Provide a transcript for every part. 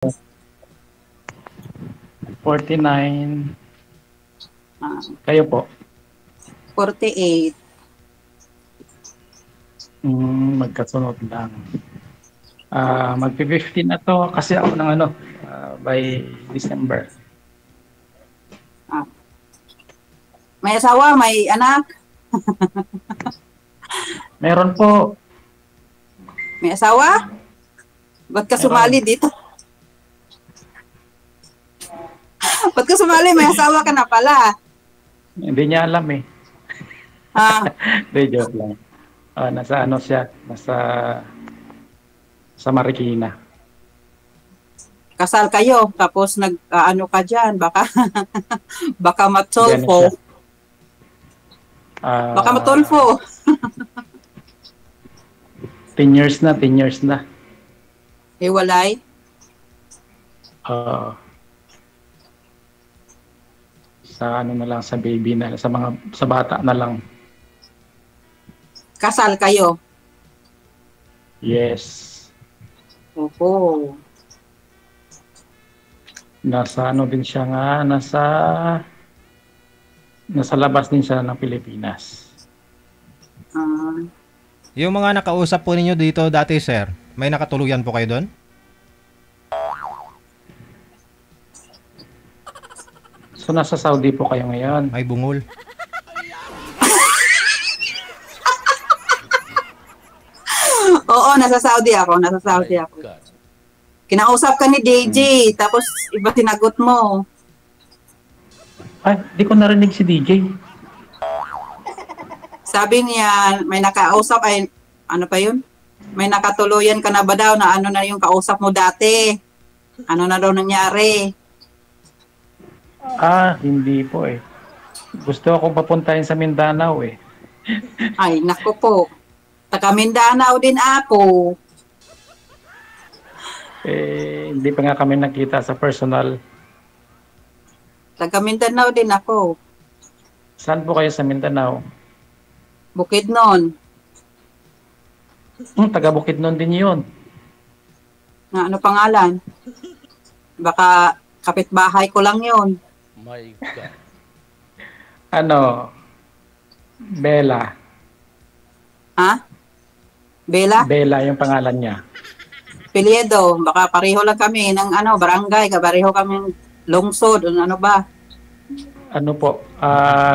49. Ah, Kayo po? 48. Magkasunod lang. Magpi-15 na to kasi ako ng by December. Ah. May asawa, may anak? Meron po. May asawa? Ba't ka sumali dito? Ba't ka sumali? May asawa ka na pala. Hindi niya alam eh. Ah, Hindi, joke lang. Nasa siya? Sa Marikina. kasal kayo, tapos nag-ano ka dyan, baka baka Hindi, matulfo. siya. Baka matulfo. 10 years na, 10 years na. Hiwalay? Sa na lang, sa baby na, sa bata na lang. Kasal kayo? Yes. Opo. Nasa din siya nga, nasa labas din siya ng Pilipinas. Yung mga nakausap po ninyo dito dati, sir, may nakatuluyan po kayo doon? So, nasa Saudi po kayo ngayon? Ay, bungol. Oo, nasa Saudi ako. Kinausap ka ni DJ, tapos iba tinagot mo. Ay, di ko narinig si DJ. Sabi niya, may nakausap, ay, ano pa yun? May nakatuluyan ka na ba daw na ano na yung kausap mo dati? Ano na daw nangyari? Hindi po eh. Gusto akong papuntahin sa Mindanao eh. Ay, naku po. Taga Mindanao din ako. Hindi pa nga kami nakita sa personal. Taga Mindanao din ako. Saan po kayo sa Mindanao? Bukidnon. Taga Bukidnon din yun. Na ano pangalan? Baka kapitbahay ko lang yun. My God. Bella. Ha? Bella? Bella yung pangalan niya. Piliedo. Baka pareho lang kami ng barangay. Pareho kami lungsod. Ano ba? Ano po?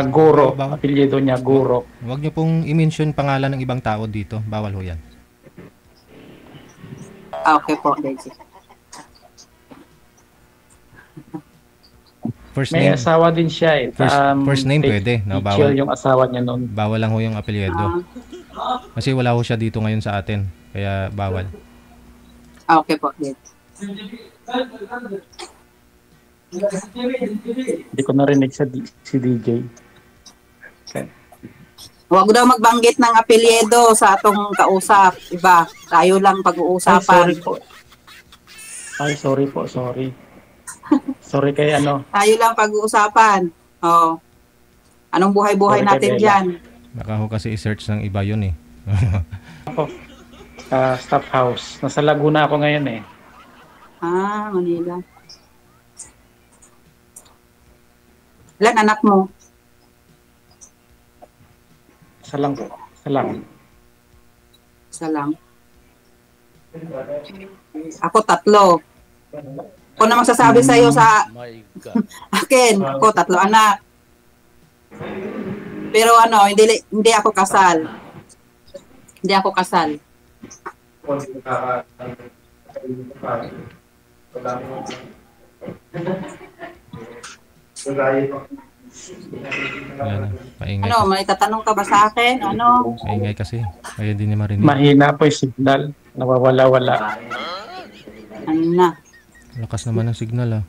Guro. Bawal. Apelyido niya, Guro. Huwag niyo pong i-mention pangalan ng ibang tao dito. Bawal ho yan. Okay po, Daisy. First May name, asawa din siya eh. first name pwede. No, Bawal bawal. yung asawa niya noon. Bawal lang ho yung apelyido. Kasi wala ho siya dito ngayon sa atin. Kaya bawal. Okay po, Daisy. Hindi ko narinig si DJ. Okay. Huwag daw magbanggit ng apelyido sa atong kausap. Iba, tayo lang pag-uusapan. Sorry po. Sorry kay Tayo lang pag-uusapan. Oh. Anong buhay-buhay Sorry, natin Bella. dyan? Baka ho kasi i-search ng iba yun eh. Ako, staff house. Nasa Laguna ako ngayon eh. Manila. Ilan anak mo? Isa lang po. Isa lang. Isa lang. Ako 3. Ako na magsasabi sa iyo sa My God. akin. Ako 3 anak. Pero hindi ako kasal. Hindi ako kasal. Wala na. Maingay, May tatanong ka ba sa akin? maingay kasi. Kaya di niya marinig. Mahina po yung signal. Nawawala-wala. Ano na? Lakas naman ng signal ah.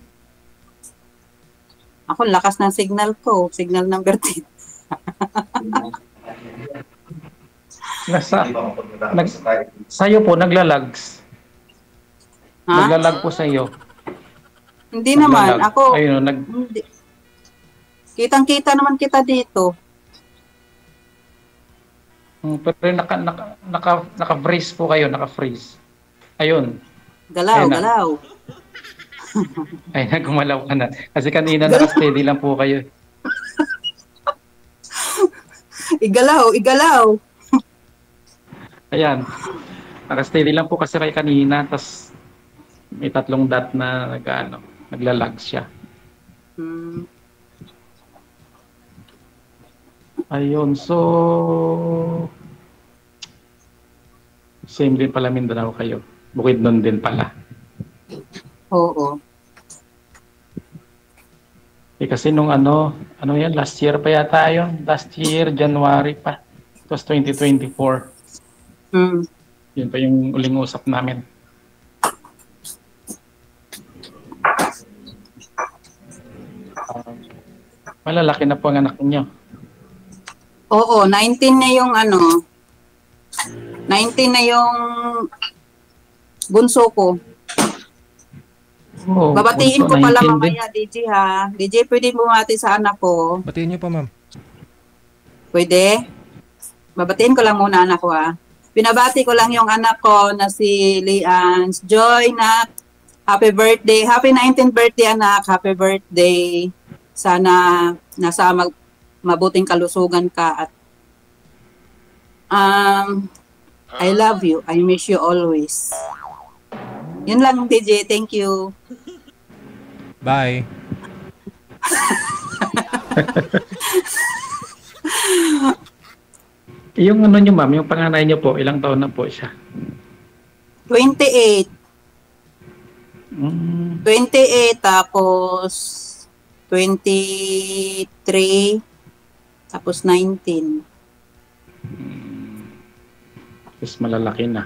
Ako, lakas ng signal ko. Signal number 10. Sa'yo po, naglalags. Ha? Naglalag po sa'yo. Hindi naman. Naglalag. Ako, Ayun, hindi. Kitang-kita naman kita dito. Pero naka-freeze po kayo, naka-freeze. Ayun. Galaw, Ayun na. galaw. Ay, gumalaw ka na. Kasi kanina naka-steady lang po kayo. Igalaw, igalaw. Ayan. Naka-steady lang po kasi kayo kanina. Tapos may 3 dot na naglalag siya. Hmm. Ayun, so same din pala Mindanao kayo. Bukid nun din pala. Oo. Kasi nung yan, last year pa yata yun. Last year, January pa. It was 2024. Hmm. Yun pa yung uling usap namin. Malalaki na po ang anak niyo. Oo, 19 na yung 19 na yung bunso ko. Oh, Babatiin bunso, ko pala 19 din. mamaya, DJ ha. DJ, pwede bumati sa anak ko. Batiin niyo pa, ma'am. Pwede? Babatiin ko lang muna anak ko ha. Pinabati ko lang yung anak ko na si Leanne Joy na happy birthday. Happy 19th birthday anak. Happy birthday. Sana nasa mabuting kalusugan ka at I love you. I miss you always. Yun lang, DJ. Thank you. Bye. Yung niyo ma'am, yung panganay niyo po, ilang taon na po siya? 28. Mm, 28 tapos 23 tapos 19. Tapos malalaki na.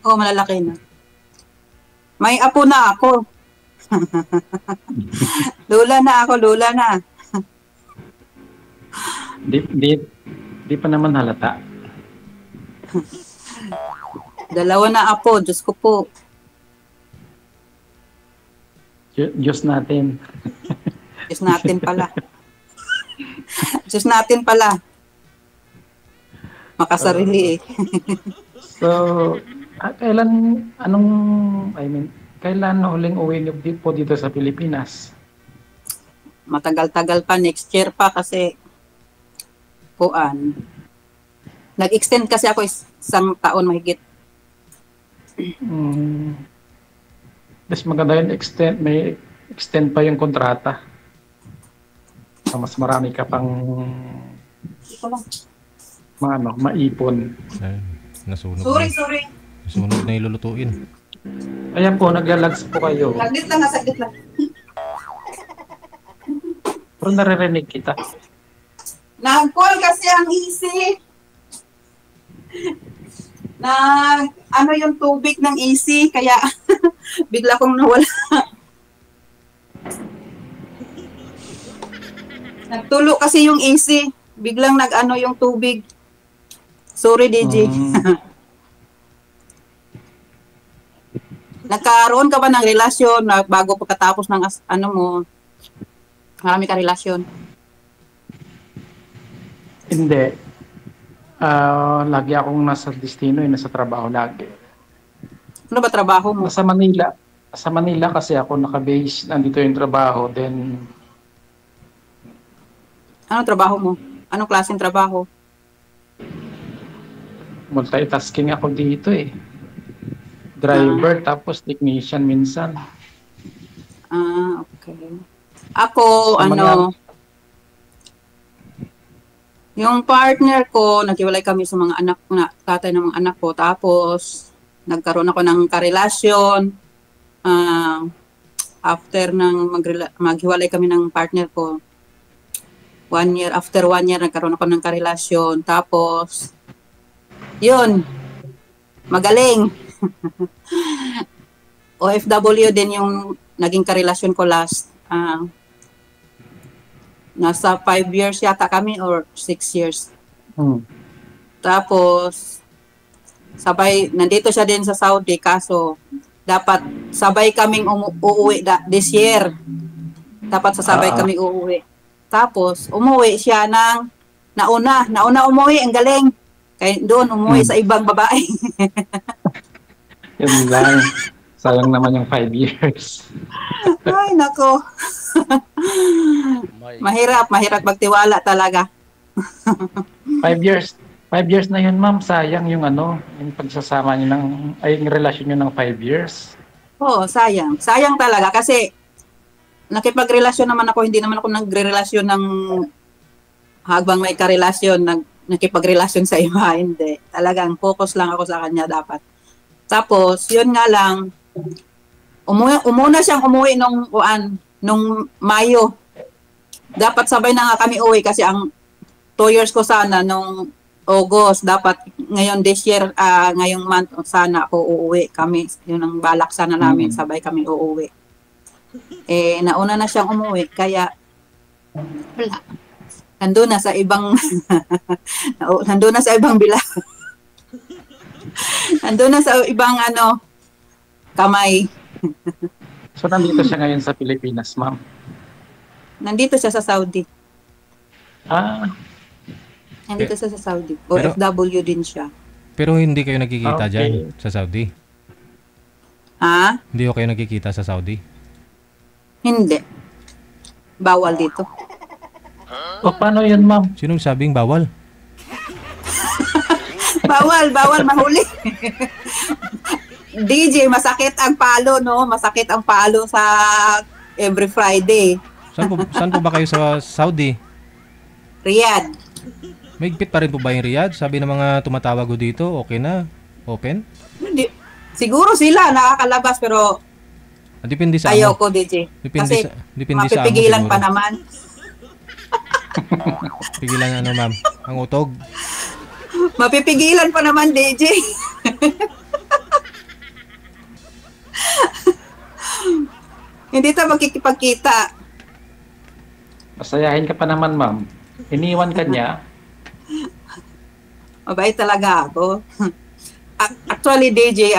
Oh, malalaki na. May apo na ako. Lula na ako, lula na. Di pa naman halata. Dalawa na apo, Diyos ko po. Diyos natin. Diyos natin pala. Diyos natin pala. Makasarili eh. So, kailan huling uwi niyo po dito sa Pilipinas? Matagal-tagal pa, next year pa kasi nag-extend kasi ako isang taon mahigit. Mas maganda yun, may extend pa yung kontrata. So, mas marami ka pang Ito lang. maipon. Ay, nasunog Sorry, na. sorry. Nasunog na ilulutuin. Ayan po, naglalags po kayo. Saglit lang, saglit lang. Pero naririnig kita. Nag-call kasi ang easy. Yung tubig ng easy, kaya bigla kong nawala. Nagtulo kasi yung easy. Biglang yung tubig. Sorry, DJ. Nagkaroon ka ba ng relasyon na bago pagkatapos ng marami ka relasyon? Hindi. Lagi akong nasa destino, nasa trabaho lagi. Ano ba trabaho mo? Sa Manila. Sa Manila kasi ako naka-base, nandito yung trabaho. Then, Ano trabaho mo? Anong klaseng trabaho? multitasking ako dito eh. Driver, tapos technician minsan. Okay. Ako, yung partner ko, naghiwalay kami sa mga tatay ng mga anak ko. Tapos, nagkaroon ako ng karelasyon. After maghiwalay kami ng partner ko, after 1 year, nagkaroon ako ng karelasyon. Tapos, yun, magaling. OFW din yung naging karelasyon ko last. Nasa 5 years yata kami or 6 years. Tapos, nandito siya din sa Saudi, kaso dapat sabay kaming uuwi this year. Dapat sasabay kami uuwi. Tapos, umuwi siya nauna umuwi, ang galing. Kaya doon umuwi sa ibang babae. Yun lang. Sayang naman yung 5 years. Ay, nako. Mahirap magtiwala talaga. 5 years. 5 years na yun, ma'am. Sayang yung yung pagsasama niyo yung relasyon niyo ng 5 years. Oo, sayang. Sayang talaga kasi nakipagrelasyon naman ako, hindi naman ako nagrerelasyon ng habang may karelasyon, nakipagrelasyon sa iba, hindi. Talagang focus lang ako sa kanya dapat. Tapos, yun nga lang, umuna siyang umuwi nung Mayo. Dapat sabay na nga kami uwi kasi ang 2 years ko sana nung August, dapat ngayon this year, ngayong month, sana ako uuwi kami. Yun ang balak sana namin, sabay kami uuwi. Nauna na siyang umuwi, kaya wala. Nandun na sa ibang nandun na sa ibang nandun na sa ibang kamay. So, nandito siya ngayon sa Pilipinas, ma'am? Nandito siya sa Saudi. Nandito siya sa Saudi. OFW din siya. Pero hindi kayo nagkikita Okay. dyan sa Saudi? Ha? Hindi ko kayo nagkikita sa Saudi? Hindi. Bawal dito. O, paano yun, ma'am? Sinong sabing bawal? Bawal mahuli. DJ, masakit ang palo, no? Masakit ang palo sa every Friday. Saan po ba kayo sa Saudi? Riyadh. Mahigpit pa rin po ba yung Riyadh? Sabi ng mga tumatawag ko dito, okay na? Open? Hindi. Siguro sila nakakalabas pero Depende sa ayaw ko, DJ. Kasi depende sa amo mapipigilan siguro. pa naman. Pigilan ma'am? Ang utog. Mapipigilan pa naman, DJ. Hindi tayo magkikipagkita. Masayahin ka pa naman, ma'am. Iniwan ka niya. Mabait talaga ako. Actually, DJ,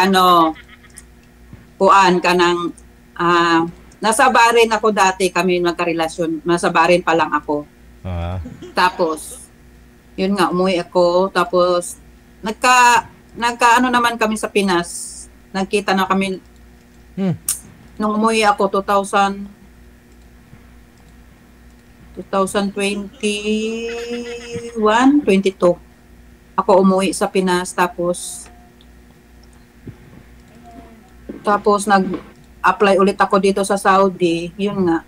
puan ka ng, nasa Bahrain ako dati, kami nagkarelasyon. Nasa Bahrain pa lang ako. Tapos, yun nga, umuwi ako. Tapos, nagka naman kami sa Pinas. Nagkita na kami, nung umuwi ako, 2021, 22. Ako umuwi sa Pinas, tapos nag-apply ulit ako dito sa Saudi. Yun nga,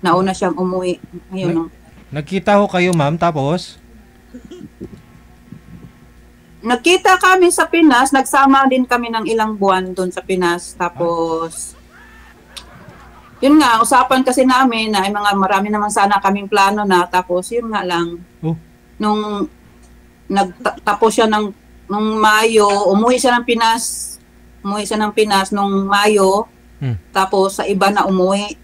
nauna siyang umuwi. Ayun, Nagkita ho kayo, ma'am, tapos? Nagkita kami sa Pinas, nagsama din kami ng ilang buwan doon sa Pinas. Tapos, yun nga, usapan kasi namin na marami naman sana kaming plano na. Tapos, yun nga lang, nung nagtapos siya nung Mayo, umuwi siya ng Pinas nung Mayo. Tapos, sa iba na umuwi.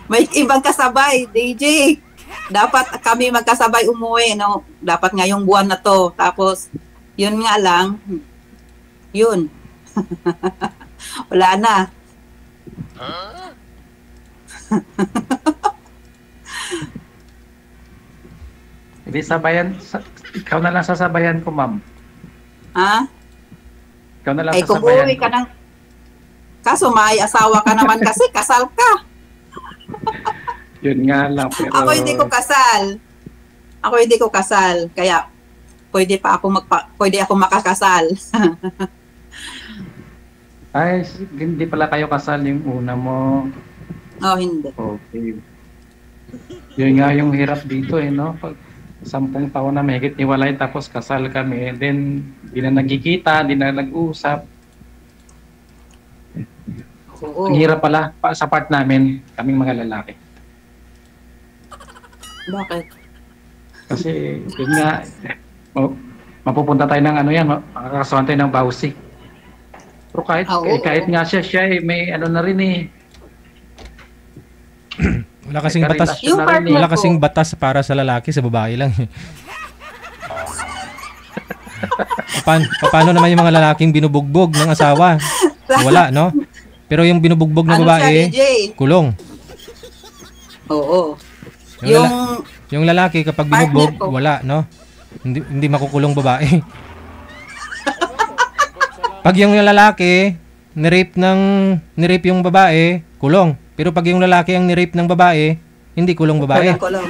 May ibang kasabay, DJ. Dapat kami magkasabay umuwi, no? Dapat ngayong buwan na to. Tapos, yun nga lang, yun. Wala na. Hindi sabayan. Ikaw na lang sasabayan ko, ma'am. Ha? Ikaw na lang Ay, kung sasabayan uwi ko. ka ng... Kaso may asawa ka naman kasi, kasal ka. Yun nga lang. Pero... Ako hindi ko kasal. Kaya, pwede ako makakasal. Ay, hindi pala kayo kasal yung una mo. Oh, hindi. Okay. Yun nga yung hirap dito, no? Pag 10 taon na mahigit niwalay tapos kasal kami, then di na nagkikita, di na nag-usap. Oo. Ang hirap pala sa part namin, kaming mga lalaki. Bakit? Kasi yun nga, mapupunta tayo ng makakasuhan tayo ng bawsi. Pero kahit nga siya may na rin eh. Wala kasing batas. Yung partner Wala ko. kasing batas para sa lalaki, sa babae lang. Paano naman yung mga lalaking binubugbog ng asawa? Wala, no? Pero yung binubugbog ng babae, siya, DJ? kulong. Oo. Yung lalaki kapag binugbog, partner ko. wala, no? Hindi makukulong babae. Pag yung lalaki, nirape yung babae, kulong. Pero pag yung lalaki ang nirape ng babae, hindi kulong babae. Kulong.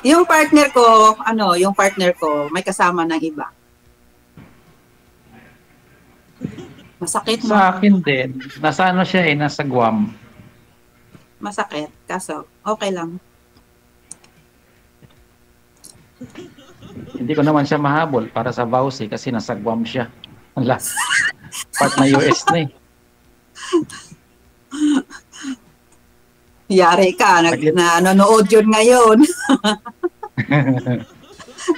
Yung partner ko, may kasama ng iba. Masakit mo. Sa akin din, nasa ano siya nasa Guam. Masakit, kaso okay lang. Hindi ko naman siya mahabol para sa vowsy kasi nasa Guam siya. Ala, part na US na eh. Yari ka, nanonood yun ngayon.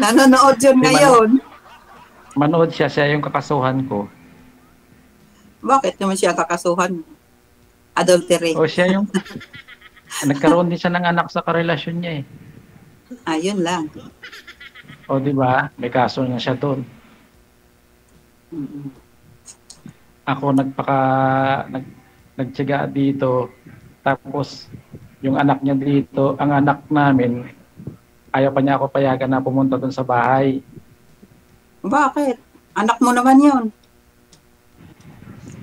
Nanonood yun ngayon. Manood siya yung kakasuhan ko. Bakit naman siya kakasuhan? Adultery. O siya yung, nagkaroon din siya ng anak sa karelasyon niya eh. Ayun lang. O di ba? May kaso na siya doon. Ako nagtiyaga dito. Tapos yung anak niya dito, ang anak namin, ayaw pa niya ako payagan na pumunta doon sa bahay. Bakit? Anak mo naman yun.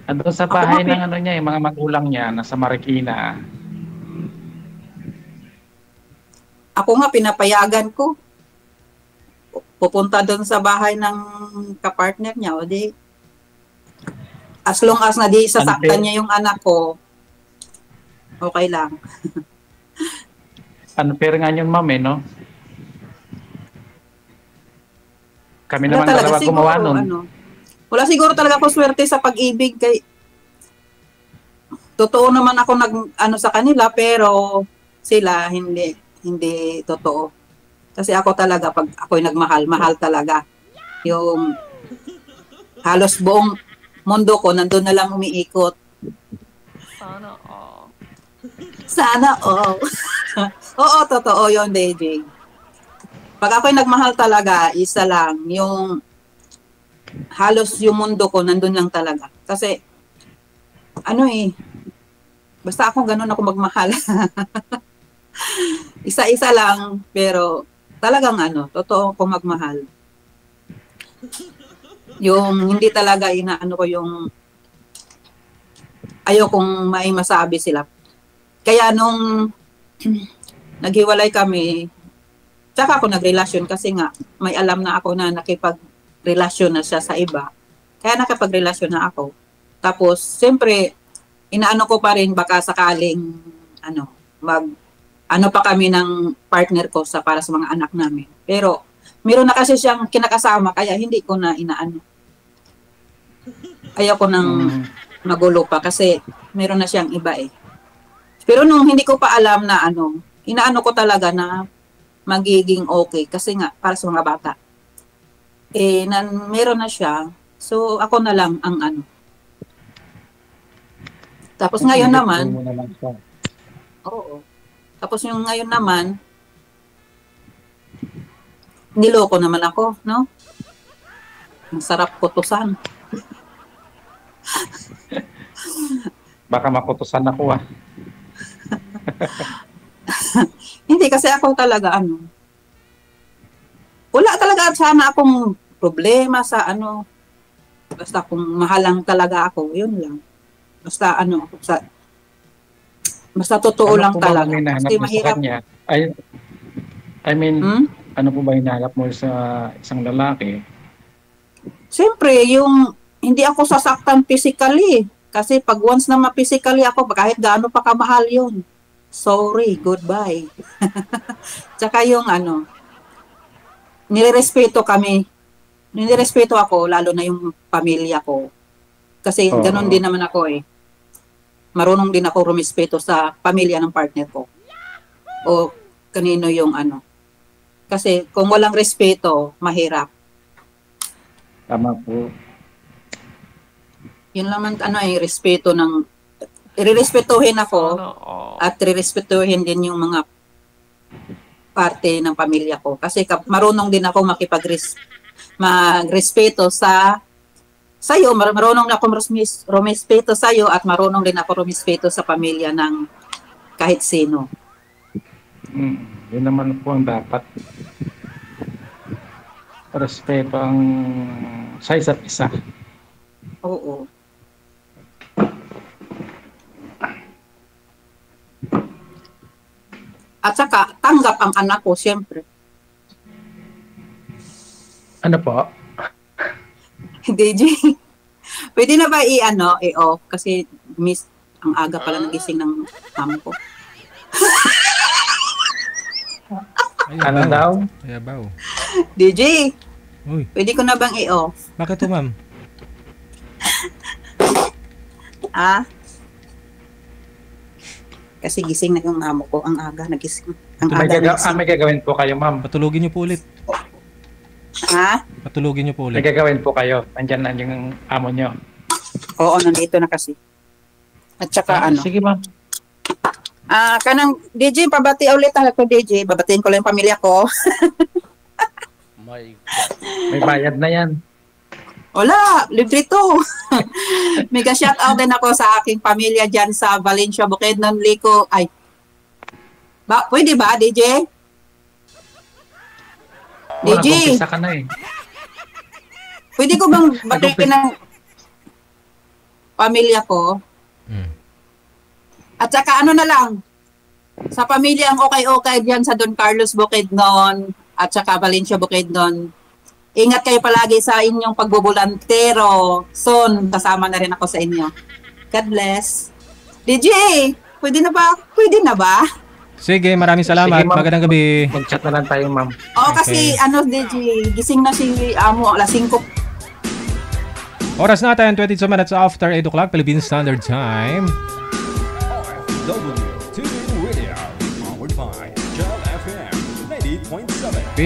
Doon sa bahay ng ano niya, yung mga magulang niya, nasa Marikina. Ako nga, pinapayagan ko. Pupunta doon sa bahay ng kapartner niya, o di, as long as na di sasaktan niya yung anak ko, okay lang. Unfair nga yun, ma'am, no? Kami Wala naman talaga dalawa siguro, gumawa nun. Wala siguro talaga ako swerte sa pag-ibig kay totoo naman ako sa kanila pero sila hindi totoo. Kasi ako talaga pag ako'y nagmahal, mahal talaga. Yung halos buong mundo ko nandun na lang umiikot. Sana all. Oo, totoo yun, DJ. Pag ako'y nagmahal talaga, isa lang, yung halos yung mundo ko nandun lang talaga. Kasi, basta ako ganun ako magmahal. Isa-isa lang, pero talagang totoo ko magmahal. Yung hindi talaga ko yung ayaw kong may masabi sila. Kaya nung naghiwalay kami, tsaka ako nagrelasyon kasi nga may alam na ako na nakipagrelasyon na siya sa iba. Kaya nakipagrelasyon na ako. Tapos, siyempre, inaano ko pa rin baka sakaling pa kami ng partner ko para sa mga anak namin. Pero, meron na kasi siyang kinakasama kaya hindi ko na inaano. Ayaw ko nang magulo pa kasi meron na siyang iba eh. Pero nung hindi ko pa alam na inaano ko talaga na magiging okay kasi nga para sa mga bata. Meron na siya. So, ako na lang ang Tapos ngayon naman, oo. Tapos yung ngayon naman, niloko naman ako, no? Ang sarap kutusan. Baka makutusan ako Hindi, kasi ako talaga wala talaga sana akong problema sa basta kung mahalang talaga ako, yun lang. Basta basta totoo lang talaga. Kasi mahirap. Ano po ba hinahanap mo sa isang lalaki? Siyempre, yung hindi ako sasaktan physically. Kasi pag once na ma-physically ako, kahit gaano pa kamahal yun. Sorry, goodbye. Tsaka yung nirerespeto kami. Nirerespeto ako, lalo na yung pamilya ko. Kasi ganun din naman ako eh. Marunong din ako rumispeto sa pamilya ng partner ko. O kanino yung Kasi kung walang respeto, mahirap. Tama po. Yun naman respeto ng irerespetuhin ako at irerespetuhin din yung mga parte ng pamilya ko. Kasi marunong din ako magrespeto sa'yo, marunong na ako rumispeto sa'yo at marunong din ako rumispeto sa pamilya ng kahit sino. Yun naman po ang dapat. Respeto ang sa isa't isa. Oo. At saka, tanggap ang anak ko, siyempre. Ano po? DJ, pwede na ba i-off? Kasi miss, ang aga pala nagising ng amo ko. Ano daw? Ayabaw. DJ, Uy, pwede ko na bang i-off? bakit to, ma'am? Ah? Kasi gising na yung amo ko. Ang aga nagising. Ang aga nagising. May gagawin po kayo, ma'am. Patulugin niyo po ulit. Ha? Patulugin niyo po May ulit. gagawin po kayo. Andyan na yung amo nyo. Oo, nandito na kasi. At saka Sige, ma'am. kanang DJ, pabati ulit ako DJ. Babatiin ko lang yung pamilya ko. May bayad na yan. Wala, libre to. Mega shoutout din ako sa aking pamilya dyan sa Valencia, Bukidnon, Lico. Ay, pwede ba, DJ? DJ, Nag-umpisa ka na eh. pwede ko bang batiin ng pamilya ko? Mm. At saka ano na lang, sa pamilya ang okay-okay dyan sa Don Carlos Bukidnon at saka Valencia Bukidnon, ingat kayo palagi sa inyong pagbubulantero. Soon, kasama na rin ako sa inyo. God bless. DJ, pwede na ba? Pwede na ba? Sige, maraming salamat. Sige, ma'am. Magandang gabi. Mag-chat na lang tayo, ma'am. Oo, kasi DJ, gising na si Amo, alas 5. Oras natin, 22 minutes after 8 o'clock, Philippine Standard Time. W2 Radio, powered by Gel FM 90.7.